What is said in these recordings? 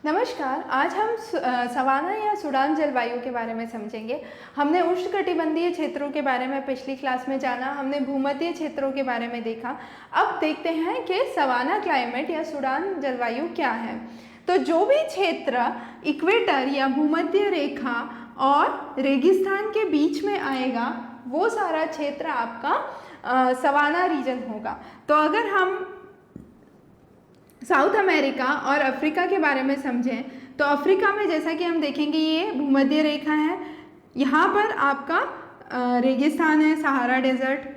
नमस्कार। आज हम सवाना या सूडान जलवायु के बारे में समझेंगे। हमने उष्णकटिबंधीय क्षेत्रों के बारे में पिछली क्लास में जाना, हमने भूमध्य क्षेत्रों के बारे में देखा। अब देखते हैं कि सवाना क्लाइमेट या सूडान जलवायु क्या है। तो जो भी क्षेत्र इक्वेटर या भूमध्य रेखा और रेगिस्तान के बीच में आएगा वो सारा क्षेत्र आपका सवाना रीजन होगा। तो अगर हम साउथ अमेरिका और अफ्रीका के बारे में समझें तो अफ्रीका में जैसा कि हम देखेंगे ये भूमध्य रेखा है, यहाँ पर आपका रेगिस्तान है, सहारा डेजर्ट।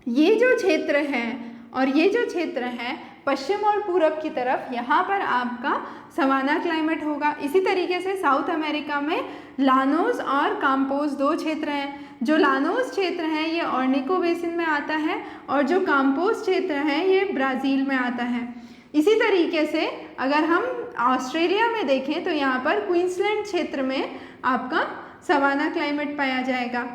ये जो क्षेत्र है और ये जो क्षेत्र है पश्चिम और पूरब की तरफ, यहाँ पर आपका सवाना क्लाइमेट होगा। इसी तरीके से साउथ अमेरिका में लानोस और काम्पोस दो क्षेत्र हैं। जो लानोस क्षेत्र है ये ऑर्निको बेसिन में आता है और जो काम्पोस क्षेत्र है ये ब्राज़ील में आता है। इसी तरीके से अगर हम ऑस्ट्रेलिया में देखें तो यहाँ पर क्वींसलैंड क्षेत्र में आपका सवाना क्लाइमेट पाया जाएगा।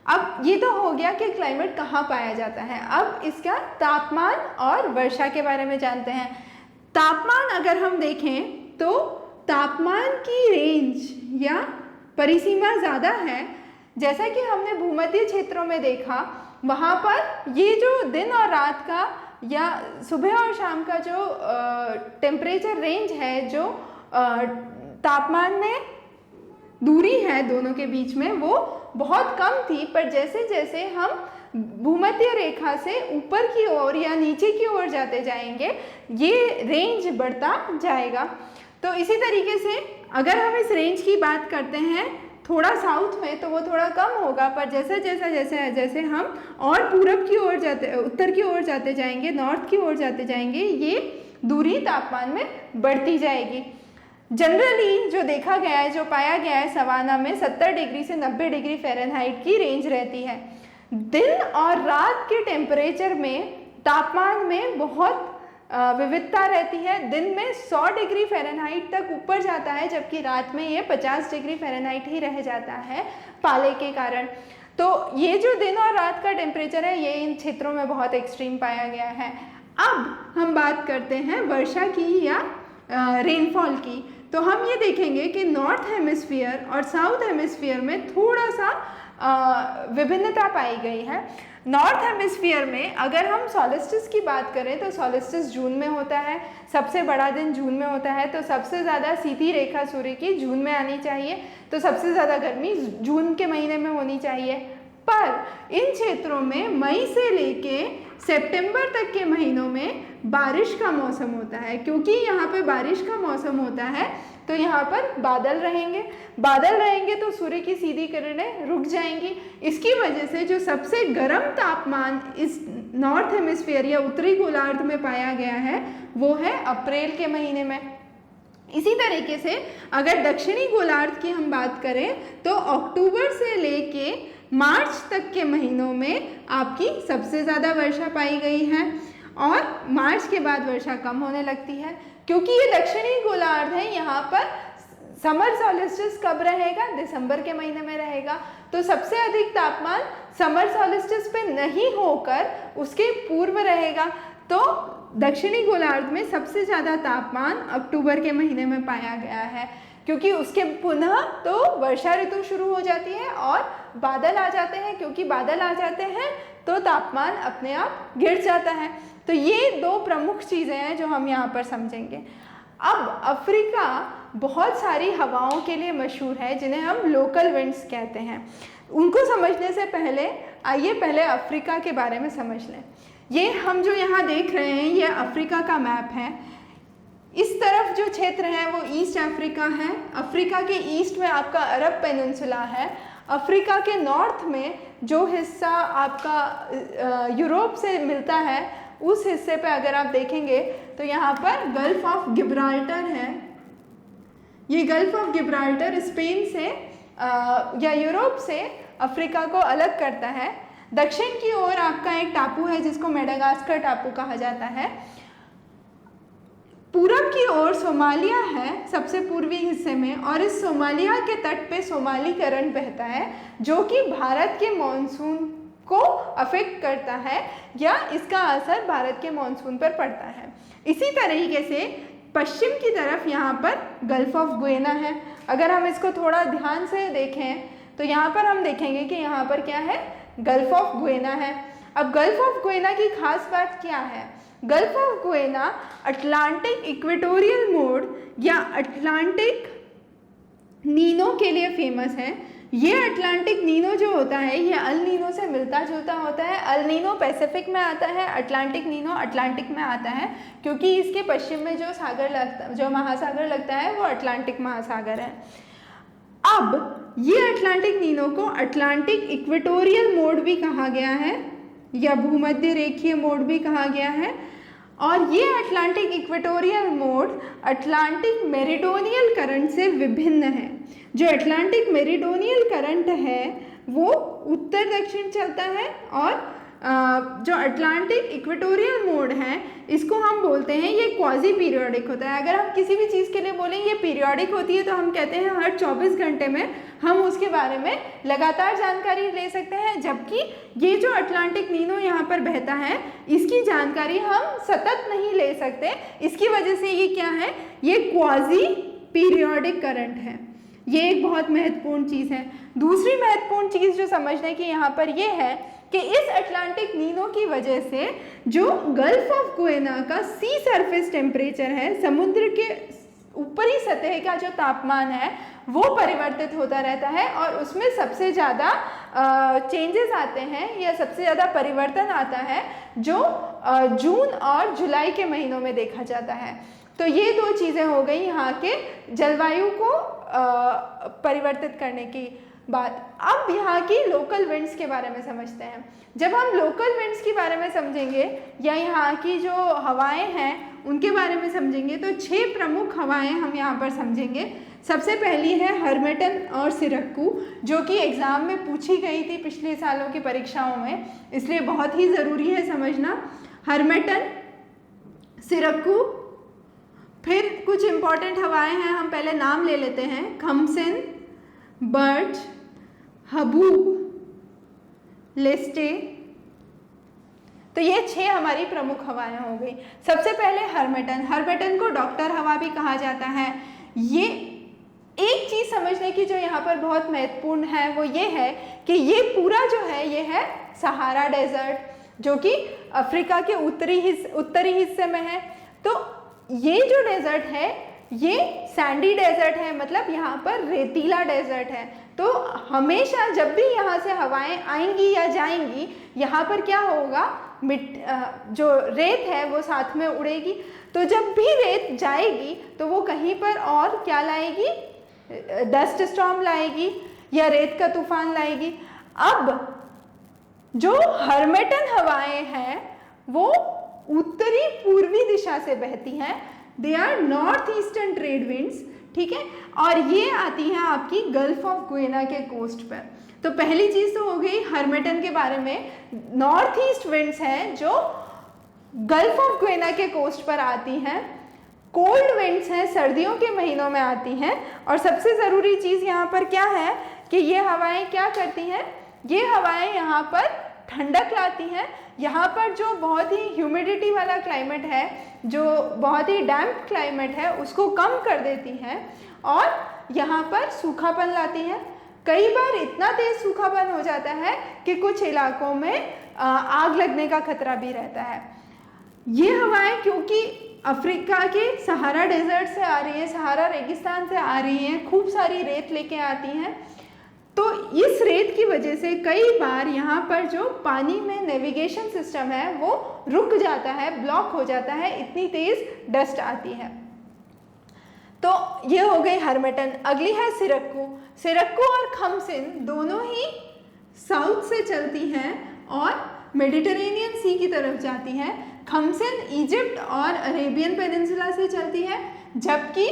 अब ये तो हो गया कि क्लाइमेट कहाँ पाया जाता है। अब इसका तापमान और वर्षा के बारे में जानते हैं। तापमान अगर हम देखें तो तापमान की रेंज या परिसीमा ज़्यादा है। जैसा कि हमने भूमध्य क्षेत्रों में देखा, वहाँ पर ये जो दिन और रात का या सुबह और शाम का जो टेम्परेचर रेंज है, जो तापमान में दूरी है दोनों के बीच में, वो बहुत कम थी। पर जैसे जैसे हम भूमध्य रेखा से ऊपर की ओर या नीचे की ओर जाते जाएंगे ये रेंज बढ़ता जाएगा। तो इसी तरीके से अगर हम इस रेंज की बात करते हैं थोड़ा साउथ में तो वो थोड़ा कम होगा, पर जैसे हम और पूरब की ओर जाते, उत्तर की ओर जाते जाएंगे, नॉर्थ की ओर जाते जाएंगे, ये दूरी तापमान में बढ़ती जाएगी। जनरली जो देखा गया है, जो पाया गया है, सवाना में 70 डिग्री से 90 डिग्री फ़ारेनहाइट की रेंज रहती है। दिन और रात के टेम्परेचर में, तापमान में बहुत विविधता रहती है। दिन में 100 डिग्री फ़ारेनहाइट तक ऊपर जाता है, जबकि रात में ये 50 डिग्री फ़ारेनहाइट ही रह जाता है पाले के कारण। तो ये जो दिन और रात का टेम्परेचर है ये इन क्षेत्रों में बहुत एक्सट्रीम पाया गया है। अब हम बात करते हैं वर्षा की या रेनफॉल की। तो हम ये देखेंगे कि नॉर्थ हेमिस्फीयर और साउथ हेमिस्फीयर में थोड़ा सा विभिन्नता पाई गई है। नॉर्थ हेमिस्फीयर में अगर हम सॉलिस्टिस की बात करें तो सॉलिस्टिस जून में होता है, सबसे बड़ा दिन जून में होता है। तो सबसे ज़्यादा सीधी रेखा सूर्य की जून में आनी चाहिए, तो सबसे ज़्यादा गर्मी जून के महीने में होनी चाहिए। पर इन क्षेत्रों में मई से लेके सितंबर तक के महीनों में बारिश का मौसम होता है। क्योंकि यहाँ पे बारिश का मौसम होता है तो यहाँ पर बादल रहेंगे तो सूर्य की सीधी किरणें रुक जाएंगी। इसकी वजह से जो सबसे गर्म तापमान इस नॉर्थ हेमिस्फीयर या उत्तरी गोलार्ध में पाया गया है वो है अप्रैल के महीने में। इसी तरीके से अगर दक्षिणी गोलार्ध की हम बात करें तो अक्टूबर से लेके मार्च तक के महीनों में आपकी सबसे ज़्यादा वर्षा पाई गई है और मार्च के बाद वर्षा कम होने लगती है। क्योंकि ये दक्षिणी गोलार्ध है, यहाँ पर समर सॉलिस्टिस कब रहेगा? दिसंबर के महीने में रहेगा। तो सबसे अधिक तापमान समर सॉलिस्टिस पे नहीं होकर उसके पूर्व रहेगा। तो दक्षिणी गोलार्ध में सबसे ज़्यादा तापमान अक्टूबर के महीने में पाया गया है, क्योंकि उसके पुनः तो वर्षा ऋतु शुरू हो जाती है और बादल आ जाते हैं। क्योंकि बादल आ जाते हैं तो तापमान अपने आप गिर जाता है। तो ये दो प्रमुख चीज़ें हैं जो हम यहाँ पर समझेंगे। अब अफ्रीका बहुत सारी हवाओं के लिए मशहूर है जिन्हें हम लोकल विंड्स कहते हैं। उनको समझने से पहले आइए पहले अफ्रीका के बारे में समझ लें। ये हम जो यहाँ देख रहे हैं ये अफ्रीका का मैप है। इस तरफ जो क्षेत्र है वो ईस्ट अफ्रीका है। अफ्रीका के ईस्ट में आपका अरब पेनिनसुला है। अफ्रीका के नॉर्थ में जो हिस्सा आपका यूरोप से मिलता है उस हिस्से पे अगर आप देखेंगे तो यहाँ पर गल्फ ऑफ गिब्राल्टर है। ये गल्फ ऑफ गिब्राल्टर स्पेन से या यूरोप से अफ्रीका को अलग करता है। दक्षिण की ओर आपका एक टापू है जिसको मेडागास्कर टापू कहा जाता है। पूरब की ओर सोमालिया है सबसे पूर्वी हिस्से में, और इस सोमालिया के तट पे सोमाली करंट बहता है जो कि भारत के मॉनसून को अफेक्ट करता है या इसका असर भारत के मॉनसून पर पड़ता है। इसी तरीके से पश्चिम की तरफ यहाँ पर गल्फ ऑफ गुएना है। अगर हम इसको थोड़ा ध्यान से देखें तो यहाँ पर हम देखेंगे कि यहाँ पर क्या है, गल्फ ऑफ गुएना है। अब गल्फ ऑफ गुएना की खास बात क्या है, gulf of गुएना Atlantic equatorial mode या अटलांटिक नीनो के लिए फेमस है। ये अटलांटिक नीनो जो होता है ये अल नीनो से मिलता जुलता होता है। अल नीनो पैसिफिक में आता है, अटलांटिक नीनो अटलांटिक में आता है, क्योंकि इसके पश्चिम में जो सागर लगता, जो महासागर लगता है वो अटलांटिक महासागर है। अब ये अटलांटिक नीनो को अटलांटिक इक्वेटोरियल मोड भी कहा गया है या भूमध्य रेखीय मोड भी कहा गया है। और ये Atlantic equatorial mode Atlantic meridional current से विभिन्न है। जो अटलांटिक मेरिडोनियल करंट है वो उत्तर दक्षिण चलता है, और जो अटलांटिक इक्वेटोरियल मोड है इसको हम बोलते हैं ये क्वाजी पीरियोडिक होता है। अगर हम किसी भी चीज़ के लिए बोलें ये पीरियोडिक होती है तो हम कहते हैं हर 24 घंटे में हम उसके बारे में लगातार जानकारी ले सकते हैं, जबकि ये जो अटलांटिक नीनो यहाँ पर बहता है इसकी जानकारी हम सतत नहीं ले सकते। इसकी वजह से ये क्या है, ये क्वाजी पीरियोडिक करंट है। ये एक बहुत महत्वपूर्ण चीज़ है। दूसरी महत्वपूर्ण चीज़ जो समझने की यहाँ पर ये है कि इस अटलांटिक नीनो की वजह से जो गल्फ ऑफ गुएना का सी सरफेस टेम्परेचर है, समुद्र के ऊपरी सतह का जो तापमान है वो परिवर्तित होता रहता है, और उसमें सबसे ज़्यादा चेंजेस आते हैं या सबसे ज़्यादा परिवर्तन आता है जो जून और जुलाई के महीनों में देखा जाता है। तो ये दो चीज़ें हो गई यहाँ के जलवायु को परिवर्तित करने की बात। अब यहाँ की लोकल विंड्स के बारे में समझते हैं। जब हम लोकल विंड्स के बारे में समझेंगे या यहाँ की जो हवाएं हैं उनके बारे में समझेंगे तो 6 प्रमुख हवाएं हम यहाँ पर समझेंगे। सबसे पहली है हर्मेटन और सिरक्कू, जो कि एग्ज़ाम में पूछी गई थी पिछले सालों की परीक्षाओं में, इसलिए बहुत ही ज़रूरी है समझना। हर्मेटन, सिरक्कू, फिर कुछ इम्पॉर्टेंट हवाएं हैं, हम पहले नाम ले लेते हैं। खमसिन, बर्च, हबूब, लेस्टे। तो ये 6 हमारी प्रमुख हवाएं हो गई। सबसे पहले हर्मेटन। हर्मेटन को डॉक्टर हवा भी कहा जाता है। ये एक चीज़ समझने की जो यहाँ पर बहुत महत्वपूर्ण है वो ये है कि ये पूरा जो है ये है सहारा डेजर्ट, जो कि अफ्रीका के उत्तरी हिस्से में है। तो ये जो डेजर्ट है ये सैंडी डेजर्ट है, मतलब यहाँ पर रेतीला डेजर्ट है। तो हमेशा जब भी यहाँ से हवाएं आएंगी या जाएंगी यहाँ पर क्या होगा, जो रेत है वो साथ में उड़ेगी। तो जब भी रेत जाएगी तो वो कहीं पर और क्या लाएगी, डस्ट स्टॉर्म लाएगी या रेत का तूफान लाएगी। अब जो हर्मेटन हवाएं हैं वो उत्तरी पूर्वी दिशा से बहती हैं, they are north eastern trade winds, ठीक है, और ये आती हैं आपकी गल्फ ऑफ गुएना के कोस्ट पर। तो पहली चीज़ तो हो गई हर्मेटन के बारे में। नॉर्थ ईस्ट विंड्स हैं जो गल्फ ऑफ गुएना के कोस्ट पर आती हैं। कोल्ड विंड्स हैं, सर्दियों के महीनों में आती हैं। और सबसे ज़रूरी चीज़ यहाँ पर क्या है कि ये हवाएं क्या करती हैं, ये हवाएं यहाँ पर ठंडक लाती हैं। यहाँ पर जो बहुत ही ह्यूमिडिटी वाला क्लाइमेट है, जो बहुत ही डैम्प क्लाइमेट है, उसको कम कर देती हैं और यहाँ पर सूखापन लाती हैं। कई बार इतना तेज़ सूखापन हो जाता है कि कुछ इलाकों में आग लगने का खतरा भी रहता है। ये हवाएं क्योंकि अफ्रीका के सहारा डेजर्ट से आ रही हैं, सहारा रेगिस्तान से आ रही हैं, खूब सारी रेत लेके आती हैं, तो इस रेत की वजह से कई बार यहाँ पर जो पानी में नेविगेशन सिस्टम है वो रुक जाता है, ब्लॉक हो जाता है, इतनी तेज़ डस्ट आती है। तो ये हो गई हर्मेटन। अगली है सिरक्कू। सिरक्कू और खमसिन दोनों ही साउथ से चलती हैं और मेडिटेरेनियन सी की तरफ जाती हैं। खमसिन इजिप्ट और अरेबियन पेनिनसुला से चलती है, जबकि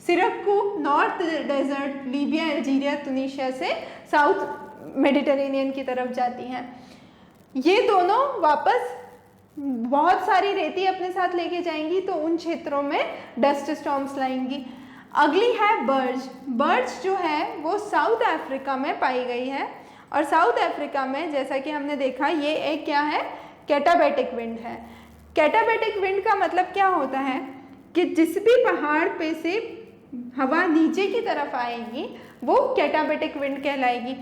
सिरक्कू north desert, Libya, Algeria, Tunisia से साउथ मेडिटेरेनियन की तरफ जाती हैं। ये दोनों वापस बहुत सारी रेती अपने साथ लेके जाएंगी, तो उन क्षेत्रों में डस्ट स्टॉर्म्स लाएंगी। अगली है बर्ज। बर्ज जो है वो साउथ अफ्रीका में पाई गई है, और साउथ अफ्रीका में जैसा कि हमने देखा ये एक क्या है, कैटाबैटिक विंड है। कैटाबैटिक विंड का मतलब क्या होता है, कि जिस भी पहाड़ पे से हवा नीचे की तरफ आएगी वो कैटाबेटिक विंड कहलाएगी।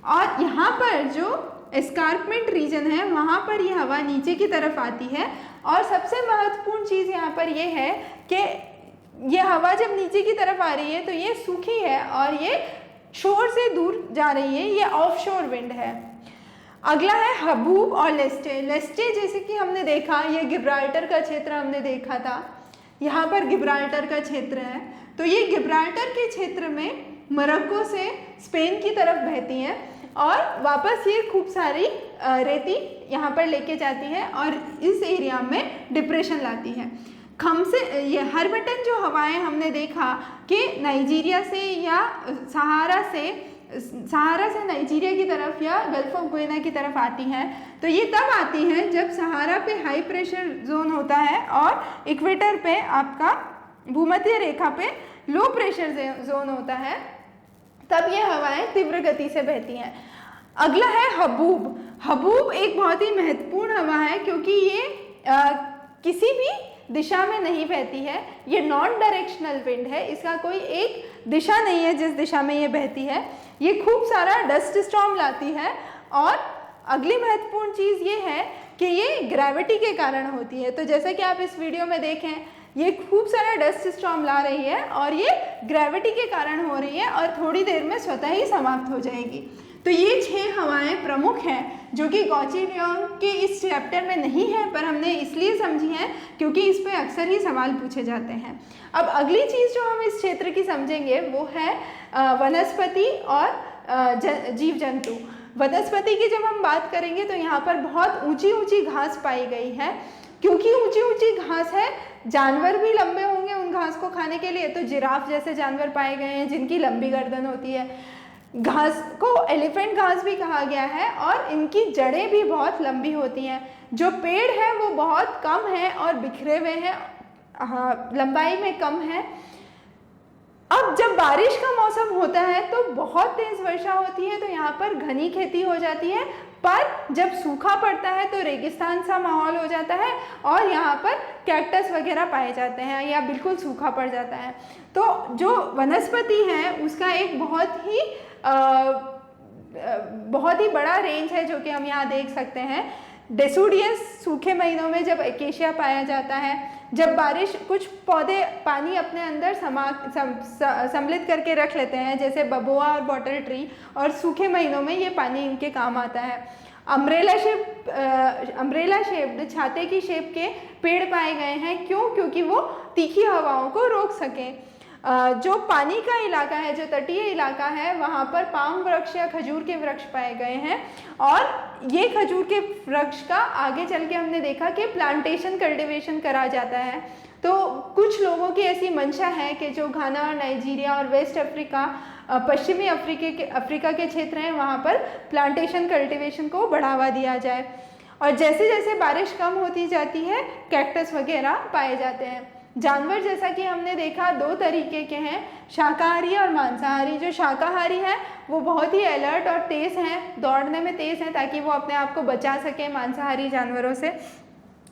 और यहाँ पर जो एस्कार्पमेंट रीजन है वहाँ पर ये हवा नीचे की तरफ आती है। और सबसे महत्वपूर्ण चीज़ यहाँ पर ये है कि ये हवा जब नीचे की तरफ आ रही है तो ये सूखी है और ये शोर से दूर जा रही है, ये ऑफ शोर विंड है। अगला है हबूब और लेस्टे। लेस्टे जैसे कि हमने देखा, ये गिब्राल्टर का क्षेत्र हमने देखा था, यहाँ पर गिब्राल्टर का क्षेत्र है। तो ये गिब्राल्टर के क्षेत्र में मोरक्को से स्पेन की तरफ बहती हैं और वापस ये खूब सारी रेती यहाँ पर लेके जाती है और इस एरिया में डिप्रेशन लाती है। खमसे ये हरबटन जो हवाएं हमने देखा कि नाइजीरिया से या सहारा से नाइजीरिया की तरफ या गल्फ ऑफ गुइना की तरफ आती हैं। तो ये तब आती हैं जब सहारा पे हाई प्रेशर जोन होता है और इक्वेटर पे आपका भूमध्य रेखा पे लो प्रेशर जोन होता है, तब ये हवाएं तीव्र गति से बहती हैं। अगला है हबूब। हबूब एक बहुत ही महत्वपूर्ण हवा है क्योंकि ये किसी भी दिशा में नहीं बहती है, ये नॉन डायरेक्शनल विंड है, इसका कोई एक दिशा नहीं है जिस दिशा में ये बहती है। ये खूब सारा डस्ट स्टॉर्म लाती है और अगली महत्वपूर्ण चीज़ ये है कि ये ग्रेविटी के कारण होती है। तो जैसा कि आप इस वीडियो में देखें, ये खूब सारा डस्ट स्टॉर्म ला रही है और ये ग्रेविटी के कारण हो रही है और थोड़ी देर में स्वतः ही समाप्त हो जाएगी। तो ये 6 हवाएं प्रमुख हैं जो कि गौची लियोंग के इस चैप्टर में नहीं है, पर हमने इसलिए समझी हैं क्योंकि इस पे अक्सर ही सवाल पूछे जाते हैं। अब अगली चीज़ जो हम इस क्षेत्र की समझेंगे वो है वनस्पति और जीव जंतु। वनस्पति की जब हम बात करेंगे तो यहाँ पर बहुत ऊंची ऊंची घास पाई गई है। क्योंकि ऊंची ऊंची घास है, जानवर भी लंबे होंगे उन घास को खाने के लिए, तो जिराफ जैसे जानवर पाए गए हैं जिनकी लंबी गर्दन होती है। घास को एलिफेंट घास भी कहा गया है और इनकी जड़ें भी बहुत लंबी होती हैं। जो पेड़ है वो बहुत कम है और बिखरे हुए हैं, लंबाई में कम है। अब जब बारिश का मौसम होता है तो बहुत तेज वर्षा होती है, तो यहाँ पर घनी खेती हो जाती है, पर जब सूखा पड़ता है तो रेगिस्तान सा माहौल हो जाता है और यहाँ पर कैक्टस वगैरह पाए जाते हैं या बिल्कुल सूखा पड़ जाता है। तो जो वनस्पति है उसका एक बहुत ही बड़ा रेंज है जो कि हम यहाँ देख सकते हैं। डेसिडुअस सूखे महीनों में जब एकेशिया पाया जाता है, जब बारिश कुछ पौधे पानी अपने अंदर सम्मिलित करके रख लेते हैं जैसे बबोआ और बॉटल ट्री, और सूखे महीनों में ये पानी इनके काम आता है। अम्ब्रेला शेप्ड छाते की शेप के पेड़ पाए गए हैं, क्यों? क्योंकि वो तीखी हवाओं को रोक सकें। जो पानी का इलाका है, जो तटीय इलाका है, वहाँ पर पाम वृक्ष या खजूर के वृक्ष पाए गए हैं और ये खजूर के वृक्ष का आगे चल के हमने देखा कि प्लांटेशन कल्टीवेशन करा जाता है। तो कुछ लोगों की ऐसी मंशा है कि जो घाना, नाइजीरिया और वेस्ट अफ्रीका, पश्चिमी अफ्रीका के क्षेत्र हैं, वहाँ पर प्लांटेशन कल्टीवेशन को बढ़ावा दिया जाए। और जैसे जैसे बारिश कम होती जाती है कैक्टस वगैरह पाए जाते हैं। जानवर जैसा कि हमने देखा 2 तरीके के हैं, शाकाहारी और मांसाहारी। जो शाकाहारी हैं वो बहुत ही अलर्ट और तेज़ हैं, दौड़ने में तेज़ हैं ताकि वो अपने आप को बचा सकें मांसाहारी जानवरों से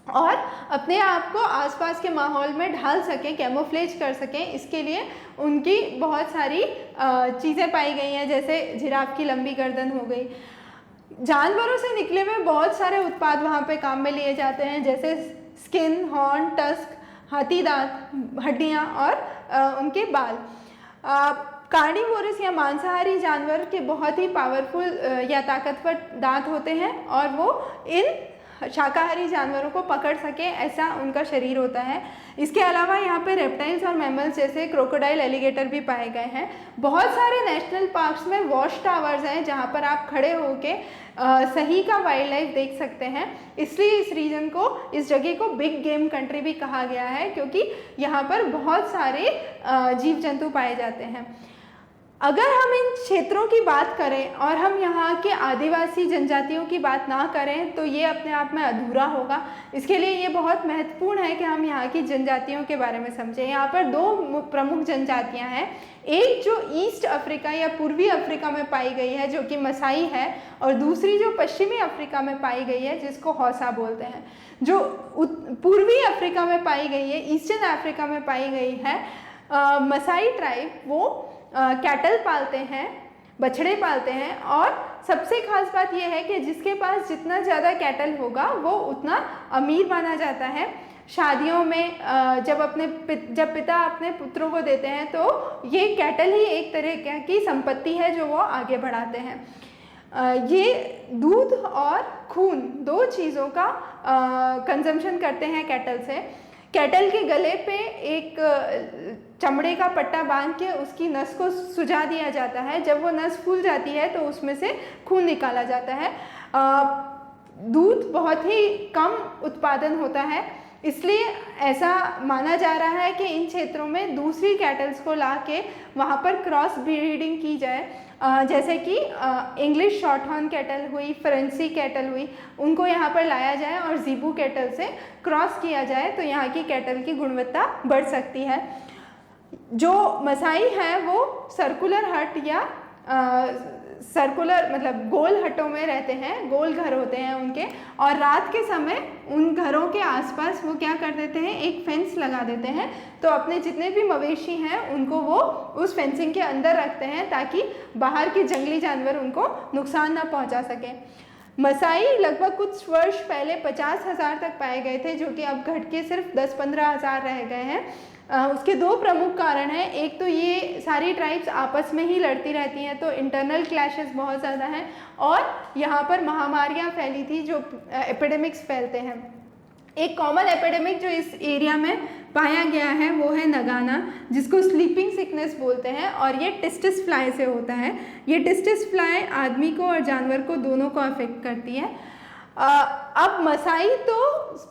और अपने आप को आसपास के माहौल में ढाल सकें, कैमोफ्लेज कर सकें। इसके लिए उनकी बहुत सारी चीज़ें पाई गई हैं, जैसे जिराफ की लंबी गर्दन हो गई। जानवरों से निकले हुए बहुत सारे उत्पाद वहाँ पे काम में लिए जाते हैं, जैसे स्किन, हॉर्न, टस्क, हाथी दांत, हड्डियाँ और उनके बाल। कार्निवोरस या मांसाहारी जानवर के बहुत ही पावरफुल या ताकतवर दांत होते हैं और वो इन शाकाहारी जानवरों को पकड़ सके ऐसा उनका शरीर होता है। इसके अलावा यहाँ पे रेप्टाइल्स और मैमल्स जैसे क्रोकोडाइल, एलिगेटर भी पाए गए हैं। बहुत सारे नेशनल पार्क्स में वॉच टावर्स हैं जहाँ पर आप खड़े होके सही का वाइल्ड लाइफ देख सकते हैं। इसलिए इस रीजन को, इस जगह को बिग गेम कंट्री भी कहा गया है, क्योंकि यहाँ पर बहुत सारे जीव जंतु पाए जाते हैं। अगर हम इन क्षेत्रों की बात करें और हम यहाँ के आदिवासी जनजातियों की बात ना करें तो ये अपने आप में अधूरा होगा। इसके लिए ये बहुत महत्वपूर्ण है कि हम यहाँ की जनजातियों के बारे में समझें। यहाँ पर दो प्रमुख जनजातियाँ हैं, एक जो ईस्ट अफ्रीका या पूर्वी अफ्रीका में पाई गई है जो कि मसाई है, और दूसरी जो पश्चिमी अफ्रीका में पाई गई है जिसको हौसा बोलते हैं। जो पूर्वी अफ्रीका में पाई गई है, ईस्टर्न अफ्रीका में पाई गई है मसाई ट्राइब, वो कैटल पालते हैं, बछड़े पालते हैं, और सबसे खास बात यह है कि जिसके पास जितना ज़्यादा कैटल होगा वो उतना अमीर माना जाता है। शादियों में जब पिता अपने पुत्रों को देते हैं तो ये कैटल ही एक तरह की संपत्ति है जो वो आगे बढ़ाते हैं। ये दूध और खून दो चीज़ों का कंजम्पशन करते हैं कैटल से। कैटल के गले पे एक चमड़े का पट्टा बांध के उसकी नस को सुझा दिया जाता है। जब वो नस फूल जाती है तो उसमें से खून निकाला जाता है। दूध बहुत ही कम उत्पादन होता है, इसलिए ऐसा माना जा रहा है कि इन क्षेत्रों में दूसरी कैटल्स को ला के वहाँ पर क्रॉस ब्रीडिंग की जाए, जैसे कि इंग्लिश शॉर्ट हॉर्न कैटल हुई, फ्रेंसी कैटल हुई, उनको यहाँ पर लाया जाए और ज़ीबू कैटल से क्रॉस किया जाए तो यहाँ की कैटल की गुणवत्ता बढ़ सकती है। जो मसाई हैं वो सर्कुलर हट या सर्कुलर मतलब गोल हटों में रहते हैं, गोल घर होते हैं उनके, और रात के समय उन घरों के आसपास वो क्या कर देते हैं, एक फेंस लगा देते हैं। तो अपने जितने भी मवेशी हैं उनको वो उस फेंसिंग के अंदर रखते हैं ताकि बाहर के जंगली जानवर उनको नुकसान ना पहुंचा सकें। मसाई लगभग कुछ वर्ष पहले 50,000 तक पाए गए थे, जो कि अब घट के सिर्फ 10-15,000 रह गए हैं। उसके दो प्रमुख कारण हैं। एक तो ये सारी ट्राइब्स आपस में ही लड़ती रहती हैं तो इंटरनल क्लैशेस बहुत ज़्यादा हैं, और यहाँ पर महामारियाँ फैली थी जो एपिडेमिक्स फैलते हैं। एक कॉमन एपिडेमिक जो इस एरिया में पाया गया है वो है नगाना, जिसको स्लीपिंग सिकनेस बोलते हैं, और ये टिस्टिस फ्लाई से होता है। ये टिस्टिस फ्लाई आदमी को और जानवर को दोनों को अफेक्ट करती है। अब मसाई तो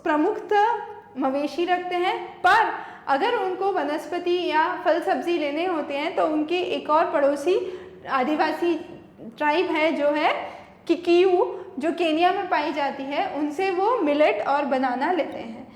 प्रमुखतः मवेशी रखते हैं, पर अगर उनको वनस्पति या फल सब्जी लेने होते हैं तो उनके एक और पड़ोसी आदिवासी ट्राइब है जो है किकियू, जो केन्या में पाई जाती है, उनसे वो मिलेट और बनाना लेते हैं।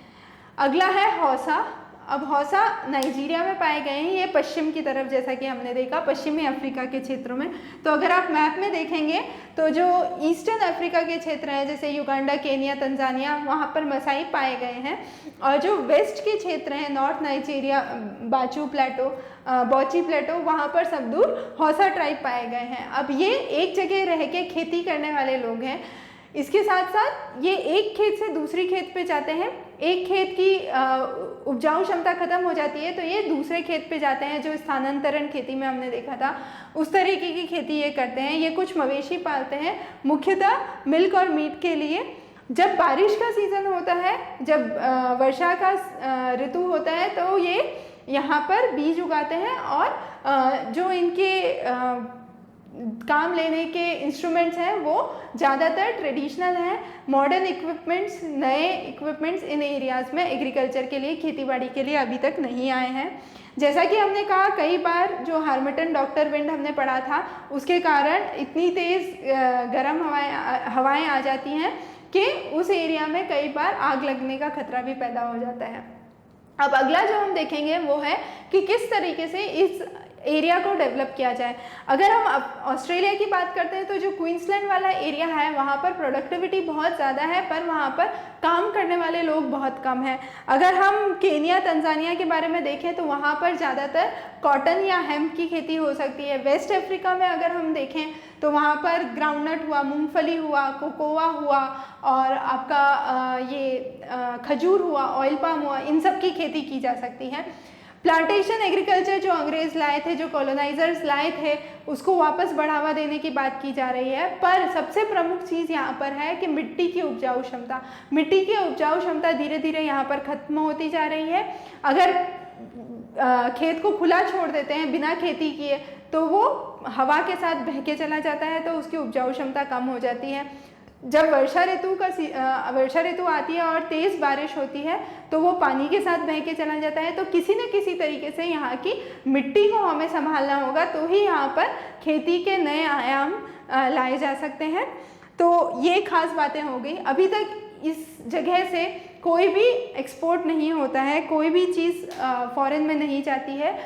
अगला है हौसा। अब हौसा नाइजीरिया में पाए गए हैं, ये पश्चिम की तरफ, जैसा कि हमने देखा पश्चिमी अफ्रीका के क्षेत्रों में। तो अगर आप मैप में देखेंगे तो जो ईस्टर्न अफ्रीका के क्षेत्र हैं जैसे युगांडा, केन्या, तंजानिया, वहाँ पर मसाई पाए गए हैं, और जो वेस्ट के क्षेत्र हैं, नॉर्थ नाइजीरिया, बाचू प्लेटो, बौची प्लेटो, वहाँ पर सब दूर हौसा ट्राइब पाए गए हैं। अब ये एक जगह रह के खेती करने वाले लोग हैं। इसके साथ साथ ये एक खेत से दूसरी खेत पे जाते हैं। एक खेत की उपजाऊ क्षमता खत्म हो जाती है तो ये दूसरे खेत पे जाते हैं, जो स्थानांतरण खेती में हमने देखा था उस तरीके की खेती ये करते हैं। ये कुछ मवेशी पालते हैं, मुख्यतः मिल्क और मीट के लिए। जब बारिश का सीज़न होता है, जब वर्षा का ऋतु होता है, तो ये यहाँ पर बीज उगाते हैं, और जो इनके काम लेने के इंस्ट्रूमेंट्स हैं वो ज़्यादातर ट्रेडिशनल हैं। मॉडर्न इक्विपमेंट्स, नए इक्विपमेंट्स इन एरियाज़ में एग्रीकल्चर के लिए, खेतीबाड़ी के लिए अभी तक नहीं आए हैं। जैसा कि हमने कहा कई बार, जो हार्मटन डॉक्टर विंड हमने पढ़ा था, उसके कारण इतनी तेज़ गर्म हवाएं आ जाती हैं कि उस एरिया में कई बार आग लगने का खतरा भी पैदा हो जाता है। अब अगला जो हम देखेंगे वो है कि किस तरीके से इस एरिया को डेवलप किया जाए। अगर हम ऑस्ट्रेलिया की बात करते हैं तो जो क्वींसलैंड वाला एरिया है वहाँ पर प्रोडक्टिविटी बहुत ज़्यादा है, पर वहाँ पर काम करने वाले लोग बहुत कम हैं। अगर हम केन्या, तंजानिया के बारे में देखें तो वहाँ पर ज़्यादातर कॉटन या हेम्प की खेती हो सकती है। वेस्ट अफ्रीका में अगर हम देखें तो वहाँ पर ग्राउंडनट हुआ, मूंगफली हुआ, कोकोआ हुआ, और आपका ये खजूर हुआ, ऑयल पाम हुआ, इन सब की खेती की जा सकती है। प्लांटेशन एग्रीकल्चर जो अंग्रेज लाए थे, जो कॉलोनाइजर्स लाए थे, उसको वापस बढ़ावा देने की बात की जा रही है। पर सबसे प्रमुख चीज़ यहाँ पर है कि मिट्टी की उपजाऊ क्षमता। मिट्टी की उपजाऊ क्षमता धीरे धीरे यहाँ पर खत्म होती जा रही है। अगर खेत को खुला छोड़ देते हैं बिना खेती किए तो वो हवा के साथ बह के चला जाता है, तो उसकी उपजाऊ क्षमता कम हो जाती है। जब वर्षा ऋतु आती है और तेज़ बारिश होती है तो वो पानी के साथ बह के चला जाता है। तो किसी न किसी तरीके से यहाँ की मिट्टी को हमें संभालना होगा, तो ही यहाँ पर खेती के नए आयाम लाए जा सकते हैं। तो ये खास बातें हो गई। अभी तक इस जगह से कोई भी एक्सपोर्ट नहीं होता है, कोई भी चीज़ फॉरेन में नहीं जाती है,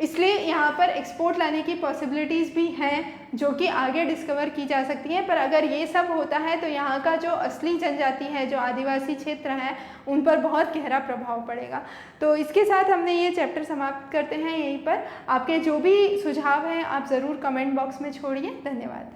इसलिए यहाँ पर एक्सपोर्ट लाने की पॉसिबिलिटीज़ भी हैं जो कि आगे डिस्कवर की जा सकती हैं। पर अगर ये सब होता है तो यहाँ का जो असली जनजाति है, जो आदिवासी क्षेत्र हैं, उन पर बहुत गहरा प्रभाव पड़ेगा। तो इसके साथ हमने ये चैप्टर समाप्त करते हैं यहीं पर। आपके जो भी सुझाव हैं आप ज़रूर कमेंट बॉक्स में छोड़िए। धन्यवाद।